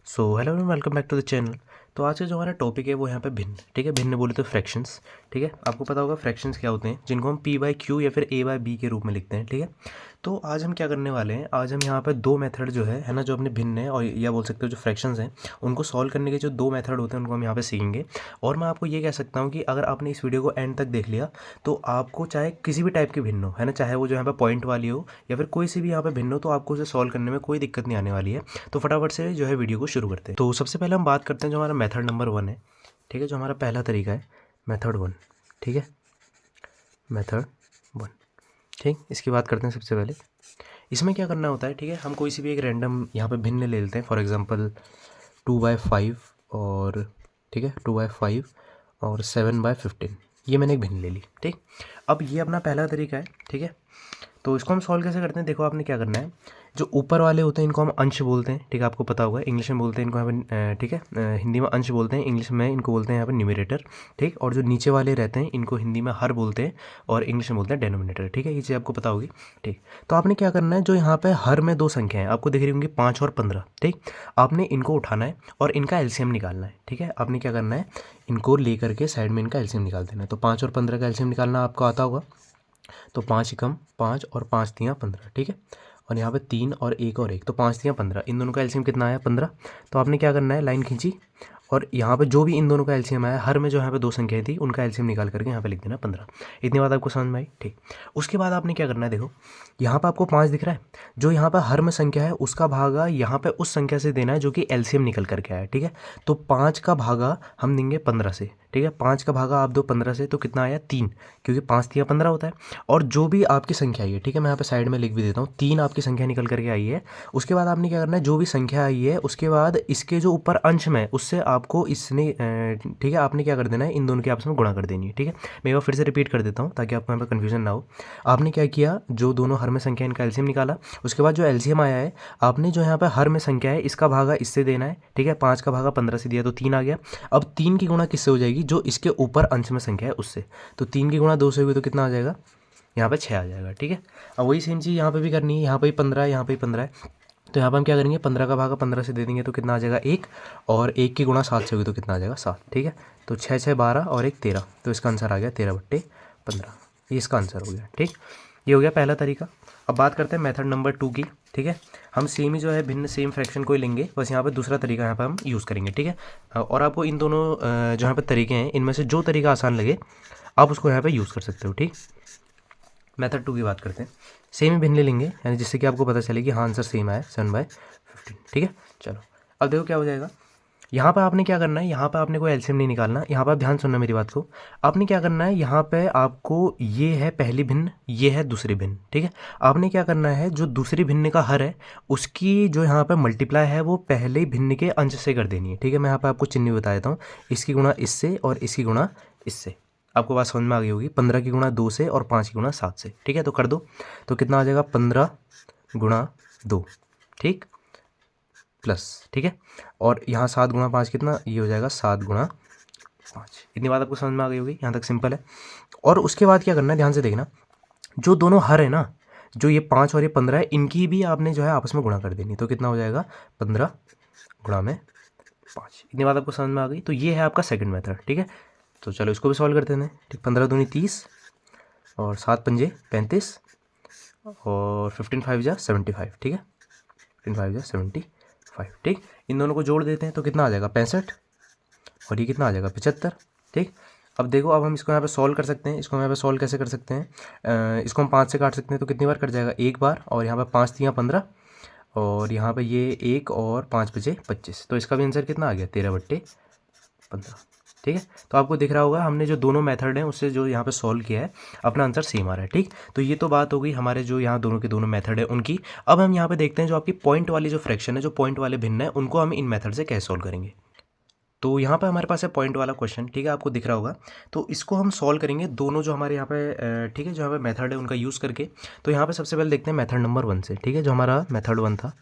So hello and welcome back to the channel. तो आज का जो हमारा टॉपिक है वो यहाँ पे भिन्न, ठीक है। भिन्न बोले तो फ्रैक्शंस, ठीक है। आपको पता होगा फ्रैक्शंस क्या होते हैं, जिनको हम पी बाई क्यू या फिर ए बाई बी के रूप में लिखते हैं, ठीक है। तो आज हम क्या करने वाले हैं, आज हम यहाँ पे दो मेथड जो है ना, जो अपने भिन्न है और या बोल सकते हो जो फ्रैक्शंस हैं, उनको सॉल्व करने के जो दो मेथड होते हैं उनको हम यहाँ पे सीखेंगे। और मैं आपको ये कह सकता हूँ कि अगर आपने इस वीडियो को एंड तक देख लिया तो आपको चाहे किसी भी टाइप की भिन्न हो, है ना, चाहे वो जो यहाँ पे पॉइंट वाली हो या फिर कोई सी भी यहाँ पे भिन्न हो, तो आपको उसे सॉल्व करने में कोई दिक्कत नहीं आने वाली है। तो फटाफट से जो है वीडियो को शुरू करते हैं। तो सबसे पहले हम बात करते हैं जो हमारा मेथड नंबर 1 है, ठीक है। जो हमारा पहला तरीका है मेथड 1, ठीक है, मेथड 1, ठीक। इसकी बात करते हैं सबसे पहले। इसमें क्या करना होता है, ठीक है, हम कोई सी भी एक रैंडम यहाँ पे भिन्न ले लेते हैं। फॉर एग्जांपल 2/5 और, ठीक है, 2/5 और 7/15, ये मैंने एक भिन्न ले ली, ठीक। अब ये अपना पहला तरीका है, ठीक है। तो इसको हम सॉल्व कैसे करते हैं, देखो आपने क्या करना है, जो ऊपर वाले होते हैं इनको हम अंश बोलते हैं, ठीक है, आपको पता होगा। इंग्लिश में बोलते हैं इनको यहाँ पे, ठीक है, हिंदी में अंश बोलते हैं, इंग्लिश में इनको बोलते हैं यहाँ पे न्यूमरेटर, ठीक। और जो नीचे वाले रहते हैं इनको हिंदी में हर बोलते हैं और इंग्लिश में बोलते हैं डेनोमिनेटर, ठीक है। ये चीज़ आपको पता होगी, ठीक। तो आपने क्या करना है, जो यहाँ पे हर में दो संख्या है आपको दिख रही होंगी 5 और 15, ठीक। आपने इनको उठाना है और इनका एलसीएम निकालना है, ठीक है। आपने क्या करना है, इनको ले करके साइड में इनका एलसीएम निकाल देना है। तो 5 और 15 का एलसीएम निकालना आपको आता होगा। तो 5 एकम 5 और 5 तियाँ 15, ठीक है। और यहाँ पे 3 और 1 और 1, तो 5 तियाँ 15, इन दोनों का एलसीएम कितना आया, 15। तो आपने क्या करना है, लाइन खींची और यहाँ पे जो भी इन दोनों का एलसीएम आया, हर में जो यहाँ पे दो संख्याएं थी उनका एलसीएम निकाल करके यहाँ पे लिख देना 15। इतनी बात आपको समझ में आई, ठीक। उसके बाद आपने क्या करना है, देखो यहाँ पे आपको 5 दिख रहा है, जो यहाँ पे हर में संख्या है उसका भागा यहाँ पे उस संख्या से देना है जो कि एलसीएम निकल करके आया, ठीक है। तो 5 का भागा हम देंगे 15 से, ठीक है। 5 का भागा आप दो 15 से, तो कितना आया 3, क्योंकि 5 तिया 15 होता है। और जो भी आपकी संख्या आई है, ठीक है, मैं यहाँ पे साइड में लिख भी देता हूँ, 3 आपकी संख्या निकल करके आई है। उसके बाद आपने क्या करना है, जो भी संख्या आई है उसके बाद इसके जो ऊपर अंश में उससे आपको इसने, ठीक है, आपने क्या कर देना है, इन दोनों के आपस में गुणा कर देनी है, ठीक है। मैं एक बार फिर से रिपीट कर देता हूँ ताकि आपको यहाँ पर कन्फ्यूजन ना हो। आपने क्या किया, जो दोनों हर में संख्या इनका एलसीएम निकाला, उसके बाद जो एलसीएम आया है आपने जो यहाँ पे हर में संख्या है इसका भागा इससे देना है, ठीक है। 5 का भागा 15 से दिया तो 3 आ गया। अब 3 की गुणा किससे हो जाएगी, जो इसके ऊपर अंश में संख्या है उससे। तो 3 की गुणा 2 से होगी तो कितना आ जाएगा, यहाँ पे 6 आ जाएगा, ठीक है। अब वही सेम चीज़ यहाँ पे भी करनी है, यहाँ पे भी 15 है, यहाँ पे भी 15 है। तो यहाँ पर हम क्या करेंगे, 15 का भागा 15 से दे देंगे तो कितना आ जाएगा 1, और 1 की गुणा 7 से होगी तो कितना आ जाएगा 7, ठीक है। तो 6 6 12 और 1 13, तो इसका आंसर आ गया 13/15, ये इसका आंसर हो गया, ठीक। ये हो गया पहला तरीका। अब बात करते हैं मेथड नंबर 2 की, ठीक है। हम सेम ही जो है भिन्न सेम फ्रैक्शन को ही लेंगे, बस यहाँ पे दूसरा तरीका यहाँ पे हम यूज़ करेंगे, ठीक है। और आपको इन दोनों जो यहाँ पे तरीके हैं इनमें से जो तरीका आसान लगे आप उसको यहाँ पे यूज़ कर सकते हो, ठीक। मेथड 2 की बात करते हैं, सेम ही भिन्न ले लेंगे, यानी जिससे कि आपको पता चले कि हाँ आंसर सेम आया 7/15, ठीक है। चलो अब देखो क्या हो जाएगा। यहाँ पर आपने क्या करना है, यहाँ पर आपने कोई एलसीएम नहीं निकालना, यहाँ पर आप ध्यान सुनना मेरी बात को। आपने क्या करना है, यहाँ पे आपको ये है पहली भिन्न, ये है दूसरी भिन्न, ठीक है। आपने क्या करना है, जो दूसरी भिन्न का हर है उसकी जो यहाँ पे मल्टीप्लाई है वो पहले भिन्न के अंश से कर देनी है, ठीक है। मैं यहाँ पे आपको चिन्ह बता देता हूँ, इसकी गुणा इससे और इसकी गुणा इससे। आपको बात समझ में आ गई होगी। 15 की गुणा 2 से और 5 की गुणा 7 से, ठीक है। तो कर दो, तो कितना आ जाएगा 15 गुणा 2, ठीक, प्लस, ठीक है। और यहाँ 7 गुणा 5 कितना, ये हो जाएगा 7 गुणा 5। इतनी बात आपको समझ में आ गई होगी, यहाँ तक सिंपल है। और उसके बाद क्या करना है, ध्यान से देखना, जो दोनों हर है ना, जो ये 5 और ये 15 है, इनकी भी आपने जो है आपस में गुणा कर देनी। तो कितना हो जाएगा 15 गुणा में 5। इतनी बात आपको समझ में आ गई। तो ये है आपका सेकंड मेथड, ठीक है। तो चलो इसको भी सॉल्व करते हैं, ठीक। 15 दूनी 30 और 7 पंजे 35 और 15 5 जा 75, ठीक है। 15 5 जा 75, ठीक। इन दोनों को जोड़ देते हैं तो कितना आ जाएगा 65, और ये कितना आ जाएगा 75, ठीक। अब देखो, अब हम इसको यहाँ पे सॉल्व कर सकते हैं। इसको हम यहाँ पे सॉल्व कैसे कर सकते हैं, इसको हम 5 से काट सकते हैं तो कितनी बार कट जाएगा, एक बार। और यहाँ पे 5 तियाँ 15 और यहाँ पे ये 1 और 5 बचे 25, तो इसका भी आंसर कितना आ गया 13/15, ठीक है। तो आपको दिख रहा होगा हमने जो दोनों मेथड हैं उससे जो यहाँ पे सॉल्व किया है अपना आंसर सेम आ रहा है, ठीक। तो ये तो बात हो गई हमारे जो यहाँ दोनों के दोनों मेथड है उनकी। अब हम यहाँ पे देखते हैं जो आपकी पॉइंट वाली जो फ्रैक्शन है, जो पॉइंट वाले भिन्न है, उनको हम इन मेथड से कैसे सॉल्व करेंगे। तो यहाँ पे हमारे पास है पॉइंट वाला क्वेश्चन, ठीक है, आपको दिख रहा होगा। तो इसको हम सॉल्व करेंगे दोनों जो हमारे यहाँ पे, ठीक है, जो यहाँ पे मेथड है उनका यूज़ करके। तो यहाँ पे सबसे पहले देखते हैं मेथड नंबर 1 से, ठीक है, जो हमारा मेथड 1 था,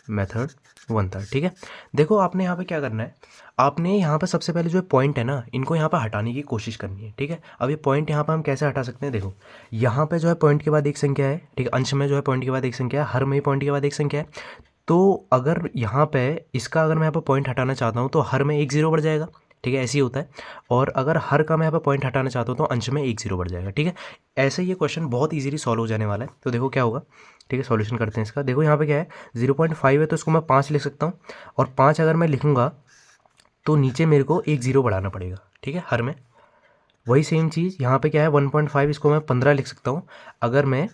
मेथड 1 था, ठीक है। देखो आपने यहाँ पे क्या करना है, आपने यहाँ पे सबसे पहले जो पॉइंट है ना, इनको यहाँ पे हटाने की कोशिश करनी है, ठीक है। अब ये पॉइंट यहाँ पे हम कैसे हटा सकते हैं, देखो यहाँ पे जो है पॉइंट के बाद एक संख्या है, ठीक है, अंश में जो है पॉइंट के बाद एक संख्या है, हर में पॉइंट के बाद एक संख्या है। तो अगर यहाँ पे इसका अगर मैं यहाँ पे पॉइंट हटाना चाहता हूँ तो हर में एक ज़ीरो बढ़ जाएगा, ठीक है, ऐसे ही होता है। और अगर हर का मैं यहाँ पे पॉइंट हटाना चाहता हूँ तो अंश में एक ज़ीरो बढ़ जाएगा, ठीक है। ऐसे ये क्वेश्चन बहुत ईजीली सॉल्व हो जाने वाला है। तो देखो क्या होगा, ठीक है, सॉल्यूशन करते हैं इसका। देखो यहाँ पे क्या है, 0.5 है तो इसको मैं 5 लिख सकता हूँ, और 5 अगर मैं लिखूँगा तो नीचे मेरे को एक ज़ीरो बढ़ाना पड़ेगा, ठीक है, हर में। वही सेम चीज़ यहाँ पे क्या है, 1.5 इसको मैं 15 लिख सकता हूँ अगर मैं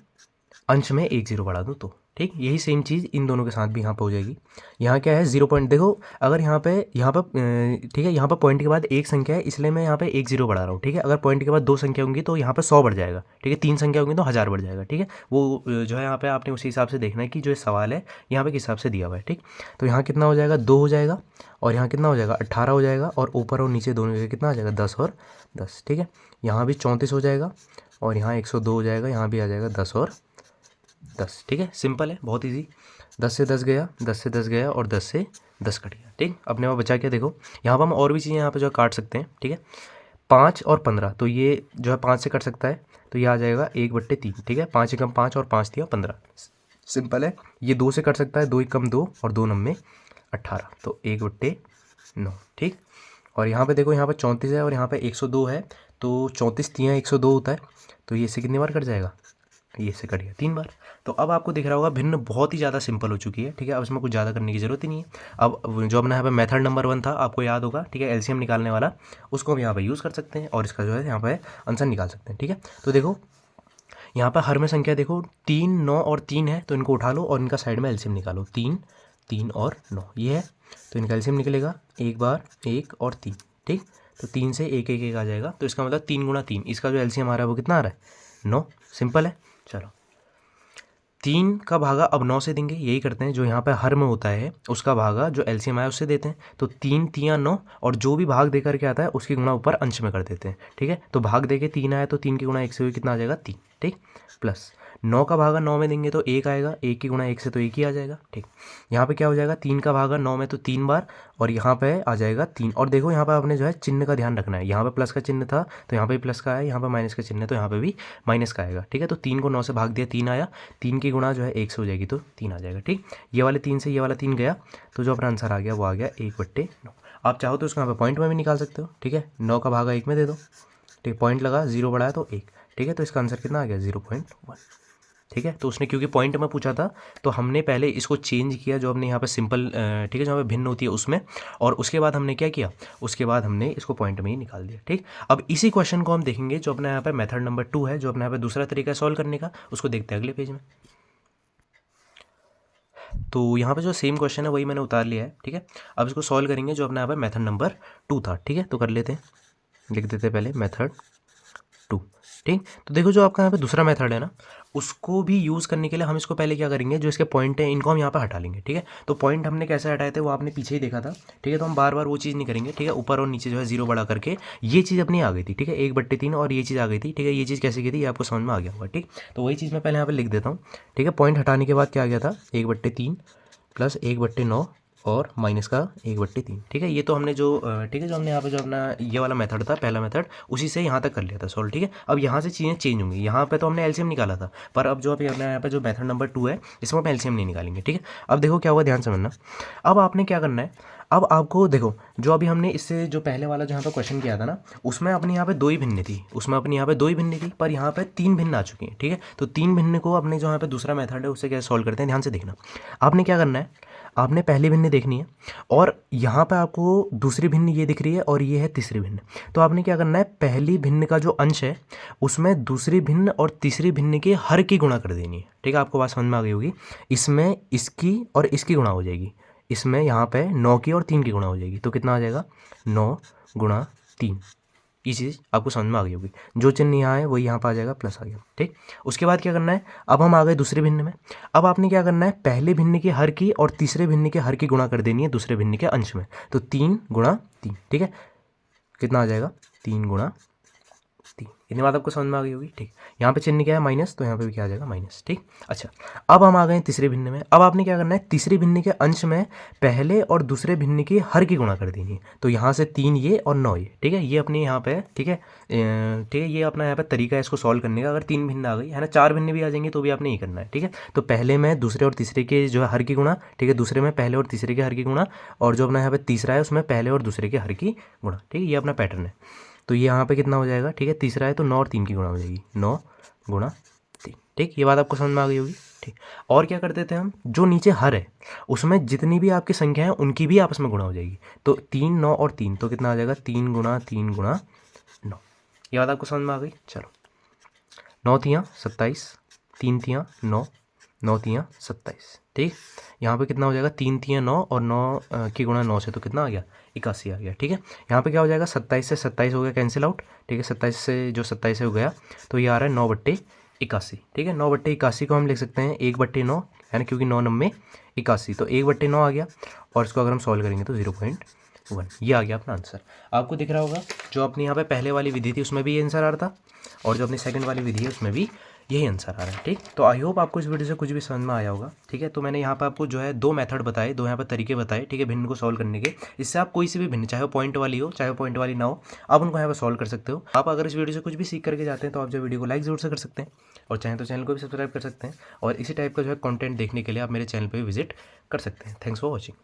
अंश में एक ज़ीरो बढ़ा दूँ तो, ठीक। यही सेम चीज़ इन दोनों के साथ भी यहाँ पे हो जाएगी। यहाँ क्या है, 0 पॉइंट, देखो अगर यहाँ पे ठीक है, यहाँ पे पॉइंट के बाद एक संख्या है इसलिए मैं यहाँ पे एक ज़ीरो बढ़ा रहा हूँ, ठीक है। अगर पॉइंट के बाद दो संख्या होंगी तो यहाँ पे 100 बढ़ जाएगा, ठीक है। तीन संख्या होंगी तो 1000 बढ़ जाएगा, ठीक है। वो जो है यहाँ पे आपने उसी हिसाब से देखना है कि जो सवाल है यहाँ पे किस हिसाब से दिया हुआ है, ठीक। तो यहाँ कितना हो जाएगा, 2 हो जाएगा, और यहाँ कितना हो जाएगा, 18 हो जाएगा, और ऊपर और नीचे दोनों जगह कितना आ जाएगा, 10 और 10, ठीक है। यहाँ भी 34 हो जाएगा, और यहाँ 102 हो जाएगा, यहाँ भी आ जाएगा 10 और 10, ठीक है। सिंपल है, बहुत इजी। 10 से 10 गया, 10 से 10 गया, और 10 से 10 कट गया, ठीक। अपने वहाँ बचा के देखो, यहाँ पर हम और भी चीज़ें यहाँ पे जो काट सकते हैं, ठीक है। 5 और 15, तो ये जो है 5 से कट सकता है, तो ये आ जाएगा 1/3, ठीक है। 5 एकम 5 और 5 दिया 15, सिंपल है। ये 2 से कट सकता है, 2 एकम 2 और 2 नम्मे 18, तो 1/9, ठीक। और यहाँ पे देखो, यहाँ पे 34 है और यहाँ पे 102 है, तो 34 तियाँ 102 होता है, तो ये से कितनी बार कट जाएगा, ये से कट गया 3 बार। तो अब आपको दिख रहा होगा भिन्न बहुत ही ज़्यादा सिंपल हो चुकी है, ठीक है। अब इसमें कुछ ज़्यादा करने की ज़रूरत ही नहीं है। अब जो अपना यहाँ पे मेथड नंबर 1 था, आपको याद होगा, ठीक है, एलसीएम निकालने वाला, उसको हम यहाँ पे यूज़ कर सकते हैं और इसका जो है यहाँ पे आंसर निकाल सकते हैं, ठीक है। तो देखो यहाँ पर हर में संख्या देखो 3, 9 और 3 है, तो इनको उठा लो और इनका साइड में एलसीएम निकालो। 3, 3 और 9 ये है, तो इनका एलसीएम निकलेगा, एक बार 1 और 3, ठीक। तो 3 से 1 1 1 आ जाएगा, तो इसका मतलब 3 गुणा 3, इसका जो एलसीएम आ रहा है वो कितना आ रहा है, 9। सिंपल है। चलो 3 का भागा अब 9 से देंगे, यही करते हैं, जो यहाँ पे हर में होता है उसका भागा जो एलसीएम आया उससे देते हैं। तो 3 तियाँ 9, और जो भी भाग दे करके आता है उसकी गुणा ऊपर अंश में कर देते हैं, ठीक है। तो भाग दे के 3 आया तो 3 की गुणा 1 से हुई, कितना आ जाएगा, 3, ठीक। प्लस 9 का भागा 9 में देंगे तो 1 आएगा, 1 की गुणा 1 से तो 1 ही आ जाएगा, ठीक। यहाँ पे क्या हो जाएगा, 3 का भागा 9 में तो 3 बार, और यहाँ पे आ जाएगा 3। और देखो यहाँ पे आपने जो है चिन्ह का ध्यान रखना है, यहाँ पे प्लस का चिन्ह था तो यहाँ पे भी प्लस का है, यहाँ पे माइनस का चिन्ह है तो यहाँ पे भी माइनस का आएगा, ठीक है। तो 3 को 9 से भाग दिया, 3 आया, 3 की गुणा जो है 1 से हो जाएगी तो 3 आ जाएगा, ठीक। ये वाले 3 से ये वाला 3 गया, तो जो अपना आंसर आ गया वो आ गया 1/9। आप चाहो तो उसको यहाँ पे पॉइंट में भी निकाल सकते हो, ठीक है। 9 का भागा 1 में दे दो, ठीक, पॉइंट लगा, 0 बढ़ाया तो 1, ठीक है। तो इसका आंसर कितना आ गया, 0.1, ठीक है। तो उसने क्योंकि पॉइंट में पूछा था तो हमने पहले इसको चेंज किया, जो हमने यहाँ पे सिंपल, ठीक है, जहाँ पे भिन्न होती है उसमें, और उसके बाद हमने क्या किया, उसके बाद हमने इसको पॉइंट में ही निकाल दिया, ठीक। अब इसी क्वेश्चन को हम देखेंगे जो अपना यहाँ पे मेथड नंबर 2 है, जो अपना यहाँ पे दूसरा तरीका है सॉल्व करने का, उसको देखते हैं अगले पेज में। तो यहाँ पे जो सेम क्वेश्चन है वही मैंने उतार लिया है, ठीक है। अब इसको सॉल्व करेंगे, जो अपना यहाँ पे मेथड नंबर 2 था, ठीक है। तो कर लेते हैं, लिख देते हैं पहले मेथड 2, ठीक। तो देखो जो आपका यहाँ पे दूसरा मेथड है ना, उसको भी यूज़ करने के लिए हम इसको पहले क्या करेंगे, जो इसके पॉइंट है इनको हम यहाँ पे हटा लेंगे, ठीक है। तो पॉइंट हमने कैसे हटाए थे वो आपने पीछे ही देखा था, ठीक है। तो हम बार बार वो चीज़ नहीं करेंगे, ठीक है। ऊपर और नीचे जो है 0 बढ़ा करके ये चीज़ अपनी आ गई थी, ठीक है, 1/3, और ये चीज़ आ गई थी, ठीक है। ये चीज़ कैसे की थी ये आपको समझ में आ गया होगा, ठीक। तो वही चीज़ मैं पहले यहाँ पर लिख देता हूँ, ठीक है। पॉइंट हटाने के बाद क्या आ गया था, 1/3 प्लस 1/9 और माइनस का 1/3, ठीक है। ये तो हमने जो, ठीक है, जो हमने यहाँ पे जो अपना ये वाला मेथड था, पहला मेथड, उसी से यहाँ तक कर लिया था सॉल्व, ठीक है। अब यहाँ से चीज़ें चेंज होंगी, यहाँ पे तो हमने एलसीएम निकाला था, पर अब जो अभी अपना यहाँ पे जो मेथड नंबर 2 है इसमें हम एलसीएम नहीं निकालेंगे, ठीक है। अब देखो क्या हुआ, ध्यान समझना। अब आपने क्या करना है, अब आपको देखो, जो अभी हमने इससे जो पहले वाला जहाँ पर क्वेश्चन किया था ना, उसमें अपने यहाँ पे 2 ही भिन्न थी, उसमें अपनी यहाँ पे 2 ही भिन्न थी, पर यहाँ पे 3 भिन्न आ चुकी हैं, ठीक है। तो 3 भिन्न को अपने जो यहाँ पे दूसरा मेथड है उससे कैसे सॉल्व करते हैं, ध्यान से देखना। आपने क्या करना है, आपने पहली भिन्न देखनी है, और यहाँ पे आपको दूसरी भिन्न ये दिख रही है, और ये है तीसरी भिन्न। तो आपने क्या करना है, पहली भिन्न का जो अंश है उसमें दूसरी भिन्न और तीसरी भिन्न के हर की गुणा कर देनी है, ठीक है। आपको बात समझ में आ गई होगी। इसमें इसकी और इसकी गुणा हो जाएगी, इसमें यहाँ पे 9 की और 3 की गुणा हो जाएगी, तो कितना आ जाएगा, 9 गुणा 3। ये चीज़ आपको समझ में आ गई होगी। जो चिन्ह यहाँ है वही यहाँ पर आ जाएगा, प्लस आ गया, ठीक। उसके बाद क्या करना है, अब हम आ गए दूसरे भिन्न में। अब आपने क्या करना है, पहले भिन्न के हर की और तीसरे भिन्न के हर की गुणा कर देनी है दूसरे भिन्न के अंश में। तो 3 गुणा 3, ठीक है, कितना आ जाएगा, 3 गुणा 3, इतनी बात आपको समझ में आ गई होगी। ठीक, यहाँ पे चिन्ह क्या है माइनस, तो यहाँ पे भी क्या आ जाएगा माइनस। ठीक, अच्छा अब हम आ गए तीसरे भिन्न में। अब आपने क्या करना है, तीसरे भिन्न के अंश में पहले और दूसरे भिन्न की हर की गुणा कर देनी है। तो यहाँ से 3 ये और 9 ये, ठीक है, ये अपनी यहाँ पे, ठीक है, ठीक है, ये अपना यहाँ पे तरीका है इसको सॉल्व करने का। अगर 3 भिन्न आ गई है ना, 4 भिन्न भी आ जाएंगे तो भी आपने ये करना है। ठीक है, तो पहले में दूसरे और तीसरे के जो है हर की गुणा, ठीक है, दूसरे में पहले और तीसरे के हर की गुणा, और जो अपना यहाँ पे तीसरा है उसमें पहले और दूसरे के हर की गुणा। ठीक है, ये अपना पैटर्न है। तो ये यहाँ पे कितना हो जाएगा, ठीक है, तीसरा है तो 9 और 3 की गुणा हो जाएगी, 9 गुणा 3। ठीक, ये बात आपको समझ में आ गई होगी। ठीक, और क्या करते थे हम, जो नीचे हर है उसमें जितनी भी आपकी संख्या है उनकी भी आपस में गुणा हो जाएगी। तो 3, 9 और 3, तो कितना आ जाएगा, 3 गुणा 3 गुणा 9। ये बात आपको समझ में आ गई। चलो, 9 तियाँ 27, 3 तियाँ 9, 9 तियाँ 27। ठीक, यहाँ पे कितना हो जाएगा, 3 तियाँ 9 और 9 की गुणा 9 से तो कितना आ गया, 81 आ गया। ठीक है, यहाँ पे क्या हो जाएगा, 27 से 27 हो गया कैंसिल आउट। ठीक है, 27 से जो 27 हो गया तो ये आ रहा है 9/81। ठीक है, 9/81 को हम लिख सकते हैं 1/9, है ना, क्योंकि 9 9 81, तो 1/9 आ गया। और इसको अगर हम सॉल्व करेंगे तो 0.1, ये आ गया अपना आंसर। आपको दिख रहा होगा जो अपनी यहाँ पे पहले वाली विधि थी उसमें भी ये आंसर आ रहा था, और जो अपनी सेकंड वाली विधि है उसमें भी यही आंसर आ रहा है। ठीक, तो आई होप आपको इस वीडियो से कुछ भी समझ में आया होगा। ठीक है, तो मैंने यहाँ पे आपको जो है 2 मेथड बताए, 2 यहाँ पे तरीके बताए, ठीक है, भिन्न को सॉल्व करने के। इससे आप कोई सी भी भिन्न, चाहे वो पॉइंट वाली हो चाहे वो पॉइंट वाली ना हो, आप उनको यहाँ पे सॉल्व कर सकते हो। आप अगर इस वीडियो से कुछ भी सीख करके जाते हैं तो आप जो वीडियो को लाइक जरूर से कर सकते हैं, और चाहे तो चैनल को भी सब्सक्राइब कर सकते हैं, और इसी टाइप का जो है कंटेंट देखने के लिए आप मेरे चैनल पर भी विजिट कर सकते हैं। Thanks for watching.